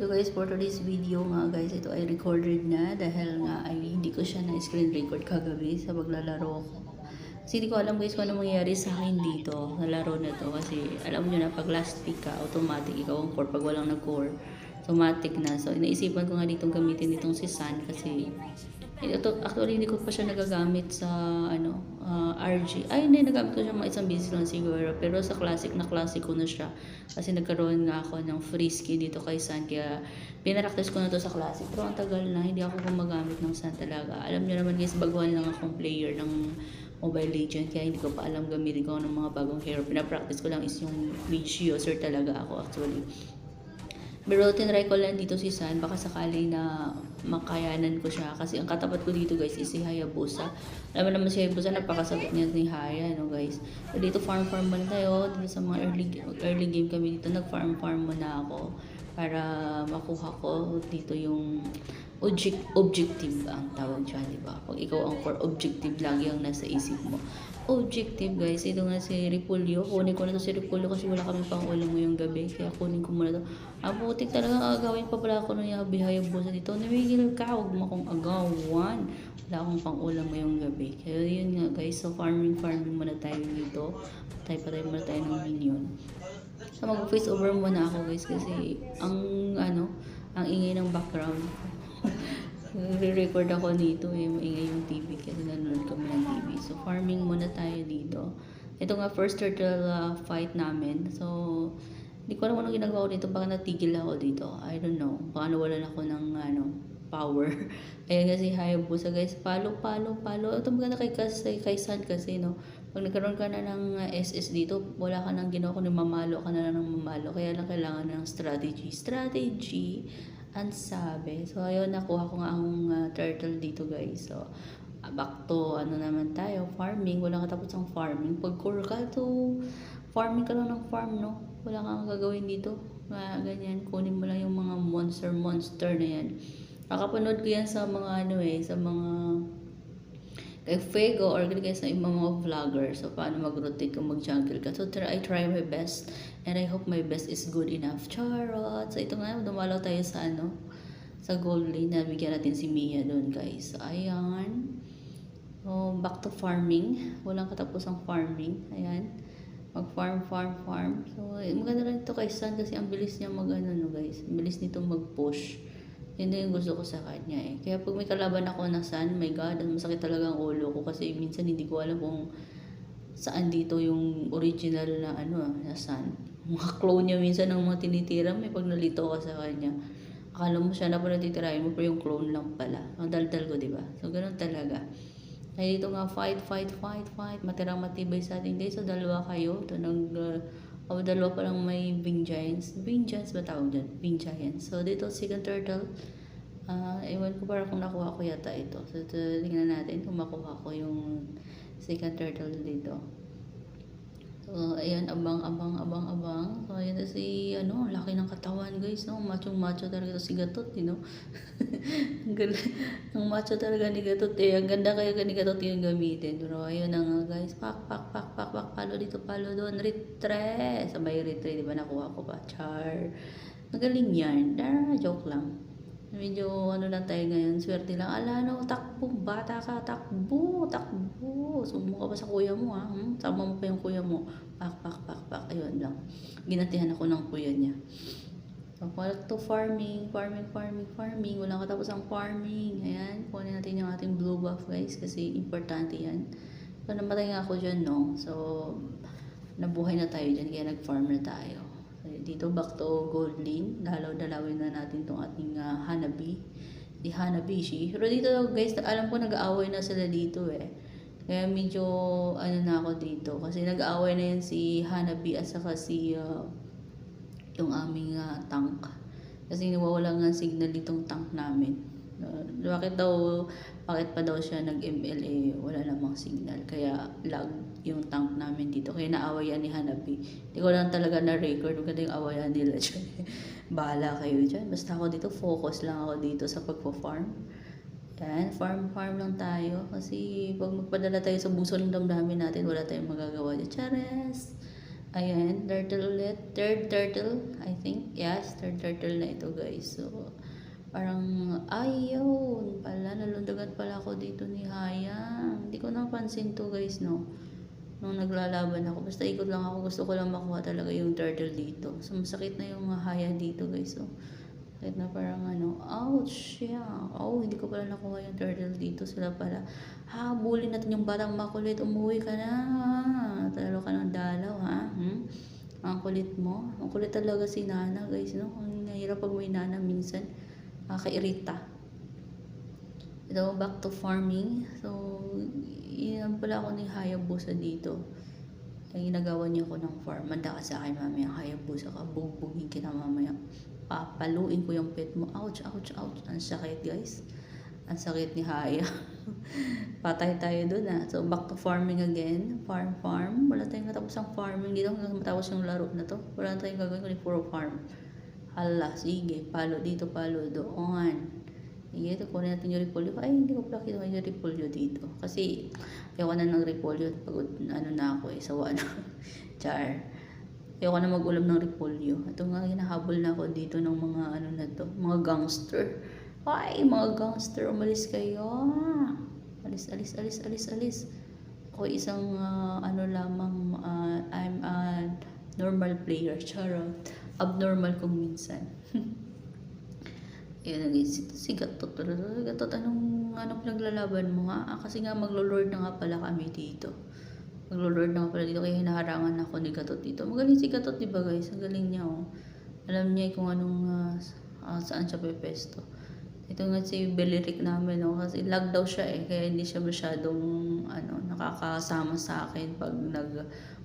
So guys, for today's video nga guys, ito ay recorded na dahil nga ay hindi ko siya na screen record kagabi sa paglalaro ko. Kasi hindi ko alam guys kung ano mangyayari sa akin dito sa laro na to. Kasi alam nyo na pag last pick ka, automatic ikaw ang core. Pag walang nag-core, automatic na. So inaisipan ko nga ditong gamitin itong si San kasi ito, actually, hindi ko pa siya nagagamit sa RG. Ay, hindi, nagamit ko siya mga isang beses lang siguro. Pero sa classic na classic ko na siya. Kasi nagkaroon nga ako ng free skin dito kay San. Kaya pinaraktis ko na to sa classic. Pero ang tagal na, hindi ako gumagamit ng San talaga. Alam niyo naman guys, baguhan lang akong player ng Mobile Legend. Kaya hindi ko pa alam gamitin ko ng mga bagong hero. Pinapractice ko lang is yung mage user talaga ako actually. Pero tinry ko lang dito si San, baka sakali na makayanan ko siya. Kasi ang katapat ko dito guys is si Hayabusa. Alam mo naman si Hayabusa, napakasabot niya ni Haya, no guys. So dito farm muna tayo. Dito sa mga early game kami dito, nag-farm muna ako. Para makuha ko dito yung objective ang tawag dyan, di ba? Pag ikaw ang for objective, lagi ang nasa isip mo. Objective guys, ito nga si Repulyo. Kunin ko na to si Repulyo kasi wala kami pang ulam ngayong gabi. Kaya kunin ko muna to. Putik talaga, agawin pa pala ako ng Hayabusa dito. Namigil ka, huwag mo akong agawan. Wala akong pang ulam ngayong gabi. Kaya yun nga guys, so farming muna tayo dito. Patay muna tayo ng minion. So mag-face over muna ako guys kasi ang ingay ng background. Re-record ako dito maingay yung TV kasi nanonood kami ng TV. So farming muna tayo dito. Ito nga first turtle fight namin. So hindi ko alam anong ginagawa ko dito, baka natigil ako dito. I don't know. Baka nawalan ako ng power. Ayan kasi Hayabusa guys. Palo. Ito maganda kay San kasi no. Pag nagkaroon ka na ng SS dito, wala ka nang ginawa kundi mamalo ka na lang ng mamalo. Kaya lang kailangan ng strategy. Ang sabi. So ayun, nakuha ko nga ang turtle dito guys. So back to naman tayo, farming. Wala katapos ang farming. Pag core ka to, farming ka lang ng farm, no? Wala kang gagawin dito. Ganyan, kunin mo lang yung mga monster na yan. Nakapanood ko yan sa mga sa mga kay Fuego or kaya sa mga vlogger. So, paano mag-rotate kung mag-jungle ka. So, I try my best. And I hope my best is good enough. Charot! So, ito nga, dumalaw tayo sa sa gold lane. Nabigyan natin si Mia doon, guys. So, ayan. So, back to farming. Walang katapusang farming. Ayan. Mag-farm. So, maganda rin ito kay San kasi ang bilis niya guys. Ang bilis nito mag-push. Yun yung gusto ko sa kanya eh. Kaya pag may kalaban ako na San, my God, masakit talaga ang ulo ko kasi minsan hindi ko alam kung saan dito yung original na na San. Mga clone niya minsan ng mga tinitira, may pag nalito ka sa kanya. Akala mo siya na pala titirahin mo, pero yung clone lang pala. Ang daldal ko, diba? So, ganun talaga. Ay dito nga, fight. Matirang matibay sa atin guys. So, dalawa kayo. Ito dalawa pa lang may Wing Giants. Wing Giants ba tawag dyan? Wing Giants. So, dito, second turtle. Ewan ko parang kung nakuha ko yata ito. So, tingnan natin kung makuha ko yung second turtle dito. So, ayan, abang. So, ayan na si, laki ng katawan, guys, no? Macho talaga si Gatot, you know? Ang macho talaga ni Gatot, eh. Ang ganda kaya ni Gatot yung gamitin. Pero, ayun na nga, guys. Pak. Palo dito, palo doon. Retre. Sabay retre, di ba? Nakuha ko pa. Char. Magaling yan. Joke lang. Medyo lang tayo ngayon, swerte lang. Ala takbo, bata ka, takbo. Sumo ka pa sa kuya mo ha. Sama mo pa yung kuya mo. Pak. Ayun lang. Ginatihan ako ng kuya niya. So, to farming. Walang katapos ang farming. Ayan, kunin natin yung ating blue buff guys kasi importante yan. So, namatay nga ako dyan, no? So, nabuhay na tayo dyan kaya nag-farm na tayo. Dito back to gold lane, dalawin na natin tong ating Hanabishi. Pero dito guys, alam ko nag-aaway na sila dito eh. Kaya medyo na ako dito kasi nag-aaway na yan si Hanabi at saka si yung aming tank. Kasi nawawala nga signal ditong tank namin. Bakit pa daw siya nag-MLA, wala namang signal. Kaya lag yung tank namin dito. Kaya naawayan ni Hanabi. Hindi ko lang talaga na-record. Maganda yung awayan nila dyan. Bahala kayo dyan. Basta ako dito, focus lang ako dito sa pagpo-farm. Yan, farm lang tayo. Kasi pag magpadala tayo sa buso ng damdamin natin, wala tayong magagawa dyan. Chares! Ayan, turtle ulit. Third turtle, I think. Yes, third turtle na ito guys. So, parang, ayun, pala, nalundagan pala ako dito ni Hayang. Hindi ko napansin to guys, no? Nung naglalaban ako. Basta ikot lang ako. Gusto ko lang makuha talaga yung turtle dito. So, masakit na yung haya dito guys. So, sakit na parang ano, ouch, yeah. Oh, hindi ko pala nakuha yung turtle dito. Sila pala, habulin natin yung batang makulit. Umuwi ka na. Talo ka ng dalaw, ha? Ang kulit mo. Ang kulit talaga si Nana, guys, no? Ang nahirap pag may Nana minsan. Nakakairita. Ito, back to farming. So, yan pala ako ni Hayabusa dito. Ay, ginagawa niya ako ng farm. Manda ka sa akin, mamaya. Hayabusa ka. Bugbugin kita mamaya. Papaluin ko yung pet mo. Ouch, ouch, ouch. Ang sakit, guys. Ang sakit ni Haya. Patay tayo dun, ha. So, back to farming again. Farm. Wala tayong katapos farming dito. Hanggang matapos yung laro na to. Wala tayong gagawin kundi puro farm. Hala, sige. Palo dito, palo doon. Sige, ito kunin natin yung repolyo. Ay, hindi ko pala kinuha yung repolyo dito. Kasi, ayoko na ng repolyo. Pagod, ano na ako sawa na. Char. Ayoko na mag-ulam ng repolyo. Ito nga, hinahabol na ako dito ng mga ano na to. Mga gangster. Ay, mga gangster, umalis kayo. Alis. Ako isang, ano lamang, I'm a normal player. Charot. Abnormal kung minsan. Yun, si Gatot. Gatot, anong pinaglalaban mo nga? Kasi nga maglo-lord na nga pala kami dito. Maglo-lord na nga pala dito, kaya hinaharangan ako ni Gatot dito. Magaling si Gatot, diba guys? Ang galing niya, oh. Alam niya kung anong, saan siya pepesto. Ito nga si Beleric namin, oh. Kasi lag daw siya kaya hindi siya masyadong, nakakasama sa akin pag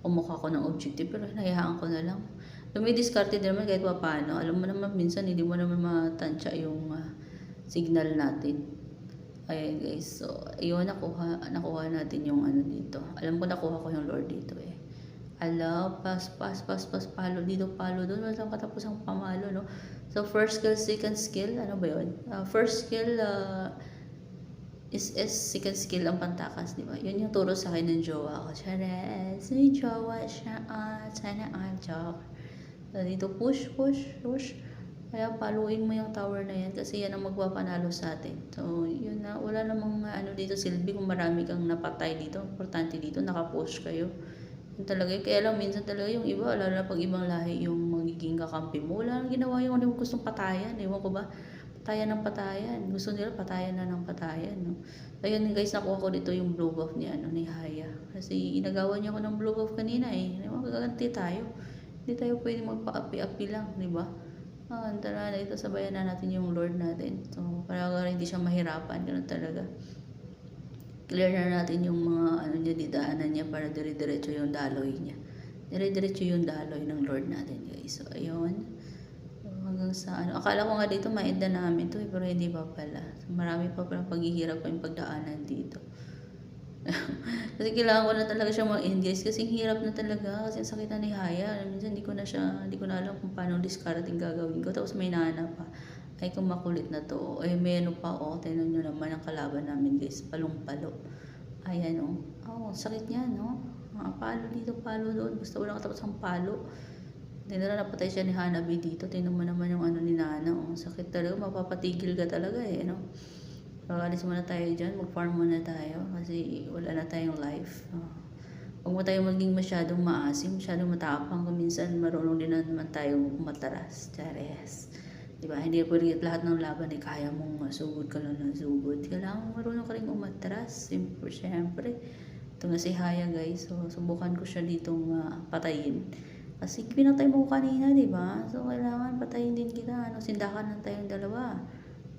umukha ko ng objective. Pero hinayaan ko na lang. Dumidiskarte din naman kahit paano. Alam mo naman minsan hindi mo naman matansya yung signal natin. Ayan guys. So, ayun nakuha natin yung ano dito. Alam ko nakuha ko yung Lord dito Ala, pas, palo dito, palo doon. Walang katapusang pamalo, no? So, first skill, second skill, ano ba yun? First skill, is second skill ang pantakas, di ba? Yun yung turo sa akin ng jowa ko. Chares, may jowa siya, sana joke. Dito push. Kaya paluin mo yung tower na yan kasi yan ang magpapanalo sa atin. So, yun na. Wala namang dito silbi kung marami kang napatay dito. Importante dito, nakapush kayo. Yun talaga. Kaya lang minsan talaga yung iba, lalo na pag ibang lahi yung magiging kakampi mo. Wala nang ginawa yung ano gustong patayan. Ewan ko ba? Patayan ng patayan. Gusto nila patayan na ng patayan. No? Ayun guys, nakuha ko dito yung blue buff ni Haya. Kasi inagawa niya ako ng blue buff kanina Magaganti tayo. Hindi tayo pwede magpa-api-api lang, di ba? Tara na ito, sabayan na natin yung Lord natin. So, para hindi siya mahirapan, ganoon talaga. Clear na natin yung mga didaanan niya para dire-diretso yung daloy niya. Dire-diretso yung daloy ng Lord natin, guys. So, ayun. So, hanggang sa akala ko nga dito ma-end na namin to pero hindi pa pala. So, marami pa palang paghihirap pa yung pagdaanan dito. Kasi kailangan ko na talaga siya mag-engage kasi hirap na talaga kasi ang sakit na ni Haya. Minsan hindi ko na alam kung paano discarding gagawin ko. Tapos may Nana pa. Ay kung makulit na to. Ay may pa tingnan nyo naman ang kalaban namin guys. Palong-palo. Ayan sakit niya no. Palo dito, palo doon. Basta wala katapos ang palo. Hindi na napatay siya ni Hanabi dito. Tingnan mo naman yung ni Nana. Sakit talaga. Mapapatigil ka talaga no. So, alis muna tayo dyan. Mag-farm muna tayo. Kasi wala na tayong life. Huwag mo tayo maging masyadong maasim, masyadong matapang. Kung minsan marunong din naman tayo mataras. Chares. Diba? Hindi po rin lahat ng laban kaya mong sugod ka lang ng sugod. Kailangan marunong ka rin umatras. Siyempre. Ito nga si Haya guys. So, subukan ko siya ditong patayin. Kasi pinatay mo kanina, diba? So, kailangan patayin din kita. Sindakan lang tayong dalawa.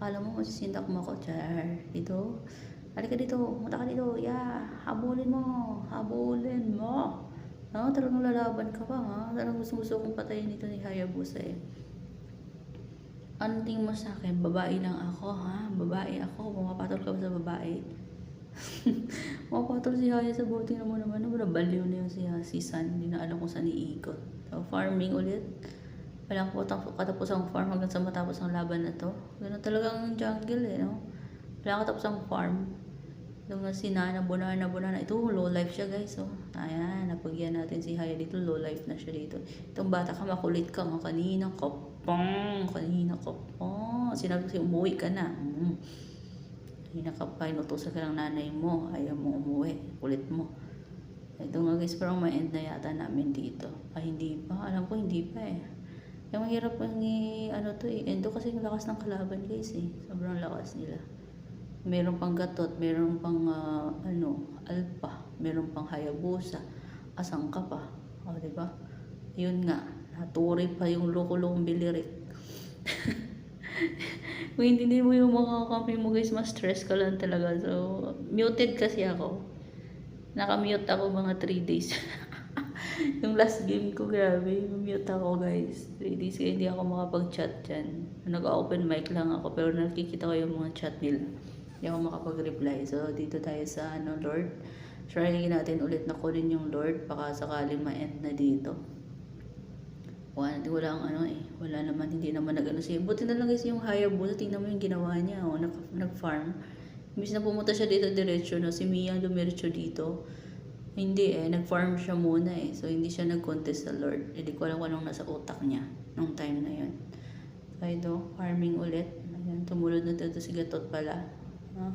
Alam mo, masisindak mo ako, char. Dito. Halika dito. Punta ka dito. Yeah. Habulin mo. Talagang lalaban ka pa, ha? Talagang gusto kong patayin dito ni Hayabusa, Ano tingin mo sa akin? Babae lang ako, ha? Babae ako. Pumapatol ka ba sa babae? Pumapatol si Haya sa bote naman. Baliw na yun si San. Hindi na alam kung saan iikot. So, farming ulit. Walang katapos ang farm hanggang sa matapos ang laban na to. Ganun talagang jungle no? Walang katapos ang farm. Ito nga si Nana, Bonana. Ito, low life siya guys. Oh. Ayan, napagyan natin si Haya dito. Low life na siya dito. Itong bata ka, makulit ka nga. Kanina ka pa. Sinabi ko umuwi ka na. Kanina ka pa, inutusan ka ng nanay mo. Ayaw mo umuwi. Kulit mo. Ito nga guys, parang ma-end na yata namin dito. Ay, hindi pa. Alam ko, hindi pa eh. Yung mahirap ang endo kasi yung lakas ng kalaban guys eh. Sobrang lakas nila. Meron pang gatot, meron pang alpa, meron pang hayabusa, asang ka pa. O, diba? Yun nga, naturi pa yung loko-lokong bilirik. Kung hindi mo yung makakampi mo guys, mas stress ka lang talaga. So, muted kasi ako. Nakamute ako mga 3 days. Yung last game ko, grabe, mute ako guys. 3 days kaya hindi ako makapag-chat dyan. Nag-open mic lang ako, pero nakikita ko yung mga chat nila. Hindi ako makapag-reply. So, dito tayo sa Lord. Try natin ulit na kunin yung Lord. Baka sakaling ma-end na dito. Wala naman, hindi naman nag-ano siya. Buti na lang guys yung Hayabusa. Tingnan mo yung ginawa niya. Nag-farm. Imbis na pumunta siya dito diretso, si Mia dumiretso dito. Hindi nag-farm siya muna So, hindi siya nag-contest sa Lord. Hindi ko alam kung anong nasa utak niya nung time na yun. So, ito, farming ulit. Ayan, tumulod na dito si Gatot pala. Ano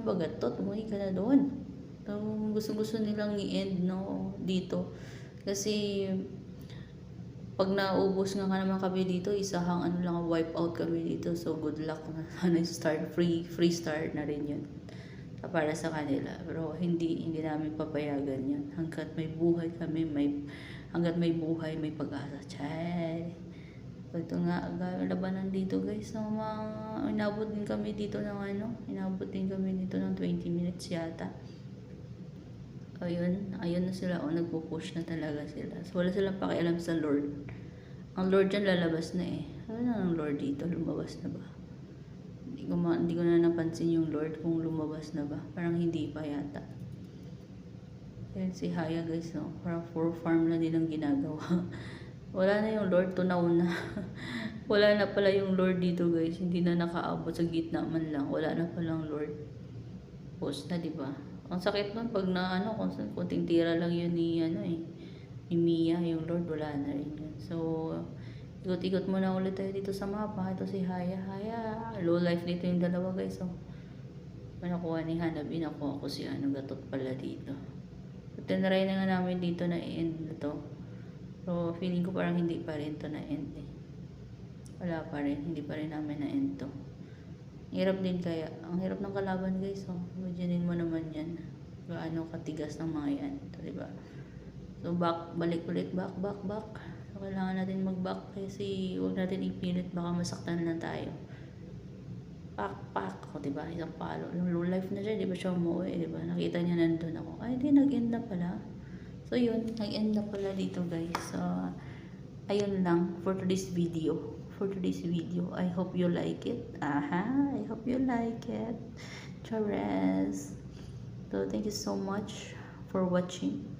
ba Gatot? Umuwi ka na doon. So, gusto nilang i-end dito. Kasi, pag naubos nga naman kami dito, isahang wipe out kami dito. So, good luck na start, free start na rin yun. Para sa kanila. Pero hindi namin papayagan yun. Hanggat may buhay kami, hanggat may buhay, may pag-asa. Chay. So, ito nga, labanan dito guys. Inabot din kami dito ng 20 minutes yata. Ayun na sila. Nagpo-push na talaga sila. So, wala silang pakialam sa Lord. Ang Lord dyan lalabas na Ano na ang Lord dito? Lumabas na ba? Hindi ko na napansin yung Lord kung lumabas na ba. Parang hindi pa yata. Ayan si Haya guys, Parang for farm na din ang ginagawa. Wala na yung Lord, tunaw na. Wala na pala yung Lord dito guys. Hindi na nakaabot sa gitna man lang. Wala na palang Lord. Post na, diba? Ang sakit nun pag kunting tira lang yun ni Mia, yung Lord, wala na rin yun. So, ikot-ikot muna ulit tayo dito sa mapa. Ito si Haya. Low life dito yung dalawa guys. Nakuha ni Hanabi. Nakuha ko si Gatot pala dito. So, tinry na nga namin dito na i-end na to. So, feeling ko parang hindi pa rin to na-end Wala pa rin. Hindi pa rin namin na-end to. Hirap din kaya. Ang hirap ng kalaban guys. Imaginin mo naman yan. Gaano katigas ng mga yan. Ito, diba? So, balik ulit. Back. So, kailangan natin mag-back kasi huwag natin ipilit. Baka masaktan na tayo. Pak. O, diba? Isang palo. Low life na siya. Diba siya umuwi? Diba? Nakita niya nandun ako. Ay, di. Nag-end na pala. So, yun. Nag-end na pala dito guys. So, ayun lang for today's video. I hope you like it. I hope you like it. Chares. So, thank you so much for watching.